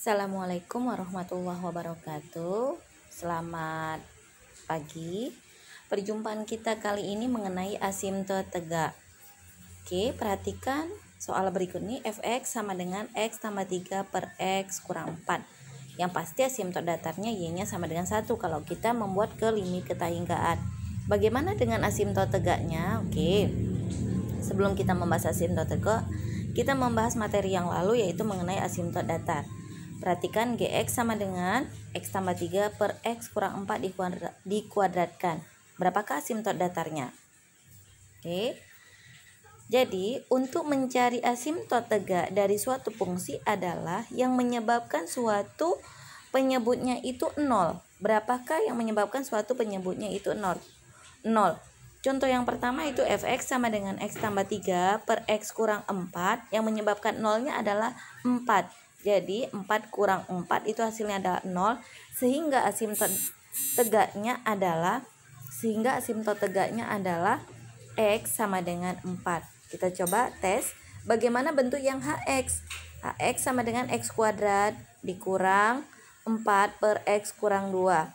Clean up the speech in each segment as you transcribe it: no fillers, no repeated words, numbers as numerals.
Assalamualaikum warahmatullahi wabarakatuh. Selamat pagi. Perjumpaan kita kali ini mengenai asimtot tegak. Oke, perhatikan soal berikut ini. Fx sama dengan x tambah 3 per x kurang 4. Yang pasti asimtot datarnya y-nya sama dengan 1 kalau kita membuat ke limit ketahinggaan. Bagaimana dengan asimtot tegaknya? Oke, sebelum kita membahas asimtot tegak, kita membahas materi yang lalu yaitu mengenai asimtot datar. Perhatikan Gx sama dengan X tambah 3 per X kurang 4 dikuadratkan. Berapakah asimtot datarnya? Oke. Jadi, untuk mencari asimtot tegak dari suatu fungsi adalah yang menyebabkan suatu penyebutnya itu 0. Berapakah yang menyebabkan suatu penyebutnya itu 0? 0. Contoh yang pertama itu Fx sama dengan X tambah 3 per X kurang 4. Yang menyebabkan 0-nya adalah 4. Jadi 4 kurang 4 itu hasilnya adalah 0, sehingga asimtot tegaknya adalah X sama dengan 4. Kita coba tes bagaimana bentuk yang Hx. Hx sama dengan X kuadrat dikurang 4 per X kurang 2.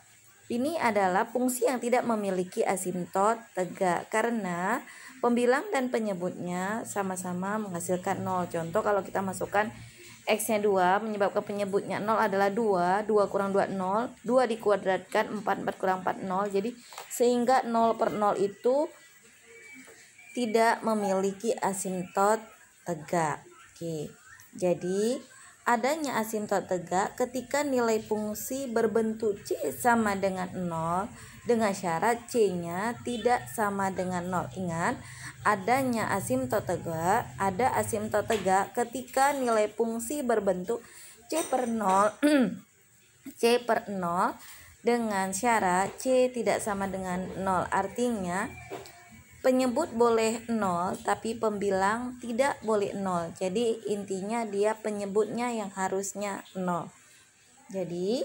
Ini adalah fungsi yang tidak memiliki asimtot tegak karena pembilang dan penyebutnya sama-sama menghasilkan 0. Contoh kalau kita masukkan X-nya 2 menyebabkan penyebutnya 0 adalah 2 kurang 2 0, 2 dikuadratkan 4 kurang 4 0. Jadi sehingga 0 per 0 itu tidak memiliki asimtot tegak. Oke. Jadi adanya asimtot tegak ketika nilai fungsi berbentuk C sama dengan 0 dengan syarat C-nya tidak sama dengan 0. Ingat, adanya asimtot tegak, ada asimtot tegak ketika nilai fungsi berbentuk C per 0 C per 0 dengan syarat C tidak sama dengan 0. Artinya penyebut boleh 0 tapi pembilang tidak boleh 0. Jadi intinya dia penyebutnya yang harusnya 0. Jadi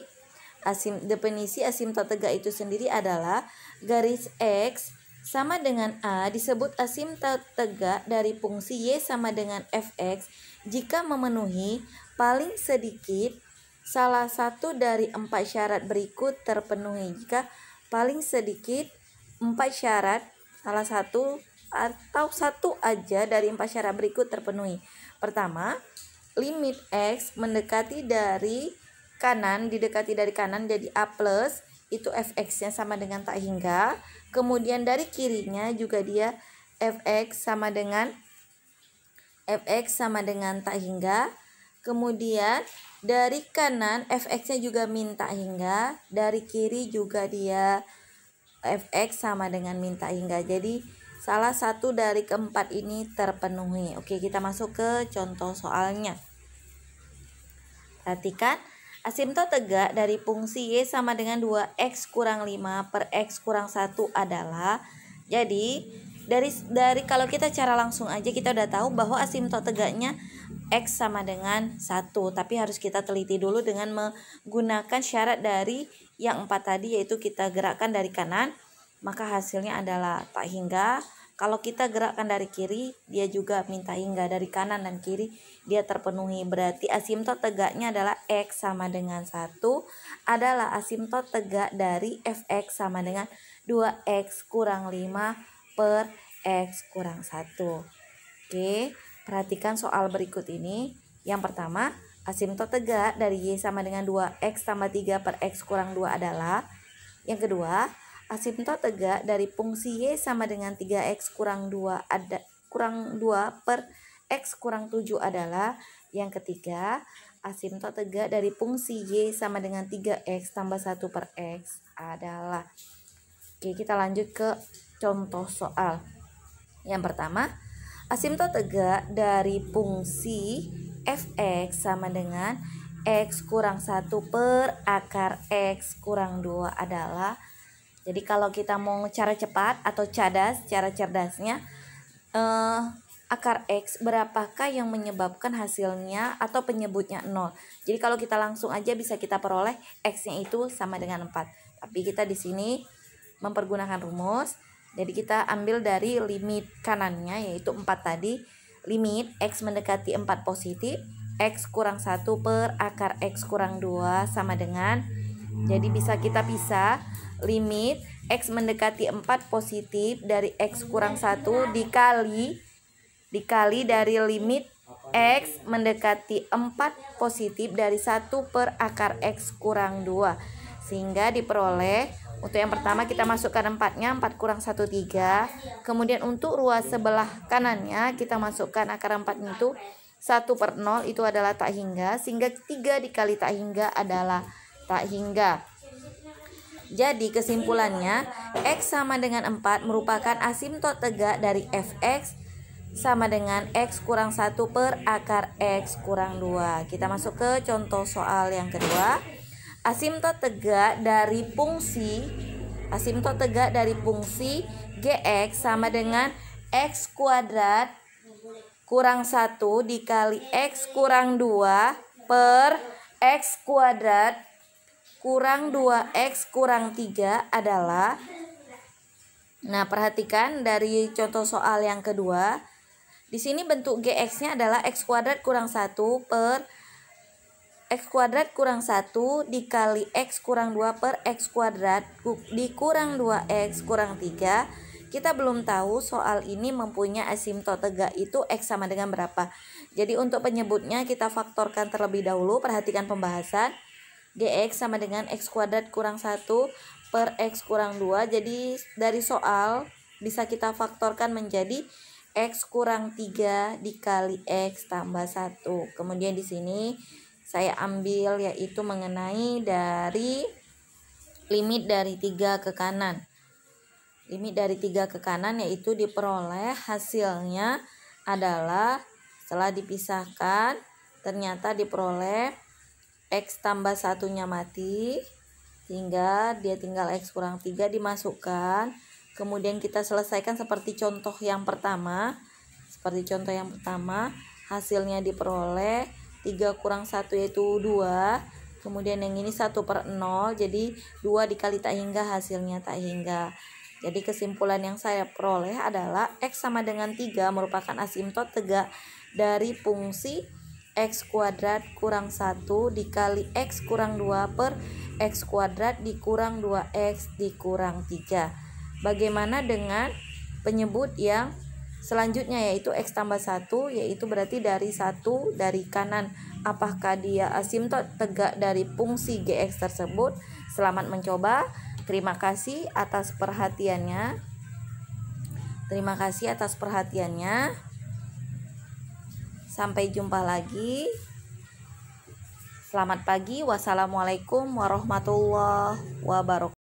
definisi asimtot tegak itu sendiri adalah garis X sama dengan A disebut asimtot tegak dari fungsi Y sama dengan Fx jika memenuhi paling sedikit salah satu dari 4 syarat berikut terpenuhi. Jika paling sedikit 4 syarat, salah satu atau satu aja dari 4 syarat berikut terpenuhi. Pertama, limit X mendekati dari kanan, didekati dari kanan jadi A plus, itu Fx-nya sama dengan tak hingga. Kemudian dari kirinya juga dia Fx sama dengan tak hingga. Kemudian dari kanan Fx-nya juga min tak hingga, dari kiri juga dia Fx sama dengan min tak hingga. Jadi salah satu dari keempat ini terpenuhi. Oke, kita masuk ke contoh soalnya. Perhatikan, asimtot tegak dari fungsi Y sama dengan 2X kurang 5 per X kurang 1 adalah, jadi dari kalau kita cara langsung aja kita udah tahu bahwa asimtot tegaknya X sama dengan 1. Tapi harus kita teliti dulu dengan menggunakan syarat dari yang 4 tadi, yaitu kita gerakkan dari kanan maka hasilnya adalah tak hingga. Kalau kita gerakkan dari kiri, dia juga minta hingga. Dari kanan dan kiri dia terpenuhi. Berarti asimtot tegaknya adalah X sama dengan 1 adalah asimtot tegak dari Fx sama dengan 2X kurang 5 per X kurang 1. Oke, perhatikan soal berikut ini. Yang pertama, asimtot tegak dari Y sama dengan 2X tambah 3 per X kurang 2 adalah. Yang kedua, asimtot tegak dari fungsi Y sama dengan 3X kurang 2 per X kurang 7 adalah. Yang ketiga, asimtot tegak dari fungsi Y sama dengan 3X tambah 1 per X adalah. Oke, kita lanjut ke contoh soal. Yang pertama, asimtot tegak dari fungsi Fx sama dengan X kurang 1 per akar X kurang 2 adalah. Jadi kalau kita mau cara cepat atau cara cerdasnya, akar X berapakah yang menyebabkan hasilnya atau penyebutnya 0. Jadi kalau kita langsung aja bisa kita peroleh X-nya itu sama dengan 4. Tapi kita di sini mempergunakan rumus. Jadi kita ambil dari limit kanannya yaitu 4 tadi. Limit X mendekati 4 positif X kurang 1 per akar X kurang 2 sama dengan, jadi bisa kita pisah, limit X mendekati 4 positif dari X kurang 1 dikali dari limit X mendekati 4 positif dari 1 per akar X kurang 2. Sehingga diperoleh, untuk yang pertama kita masukkan 4-nya, 4 kurang 1, 3. Kemudian untuk ruas sebelah kanannya kita masukkan akar 4-nya itu 1/0, itu adalah tak hingga. Sehingga 3 dikali tak hingga adalah tak hingga. Jadi kesimpulannya, X sama dengan 4 merupakan asimtot tegak dari fx sama dengan X kurang 1 per akar X kurang 2. Kita masuk ke contoh soal yang kedua. Asimtot tegak dari fungsi Gx sama dengan X kuadrat kurang 1 dikali X kurang 2 per X kuadrat kurang 2X kurang 3 adalah, nah perhatikan dari contoh soal yang kedua, di sini bentuk Gx-nya adalah X kuadrat kurang 1 per X kuadrat kurang 1 dikali X kurang 2 per X kuadrat dikurang 2X kurang 3. Kita belum tahu soal ini mempunyai asimtot tegak itu X sama dengan berapa. Jadi untuk penyebutnya kita faktorkan terlebih dahulu. Perhatikan pembahasan. Gx sama dengan X kuadrat kurang 1 per X kurang 2. Jadi dari soal bisa kita faktorkan menjadi X kurang 3 dikali X tambah 1. Kemudian di sini saya ambil yaitu mengenai dari limit dari 3 ke kanan. Limit dari 3 ke kanan yaitu diperoleh hasilnya adalah setelah dipisahkan ternyata diperoleh X tambah 1-nya mati, sehingga dia tinggal X kurang 3 dimasukkan. Kemudian kita selesaikan seperti contoh yang pertama. Hasilnya diperoleh 3 kurang 1 yaitu 2. Kemudian yang ini 1/0, jadi 2 dikali tak hingga hasilnya tak hingga. Jadi kesimpulan yang saya peroleh adalah X sama dengan 3 merupakan asimtot tegak dari fungsi X kuadrat kurang 1 dikali X kurang 2 per X kuadrat dikurang 2X dikurang 3. Bagaimana dengan penyebut yang selanjutnya yaitu X tambah 1, yaitu berarti dari 1 dari kanan. Apakah dia asimtot tegak dari fungsi Gx tersebut? Selamat mencoba. Terima kasih atas perhatiannya. Sampai jumpa lagi. Selamat pagi. Wassalamualaikum warahmatullahi wabarakatuh.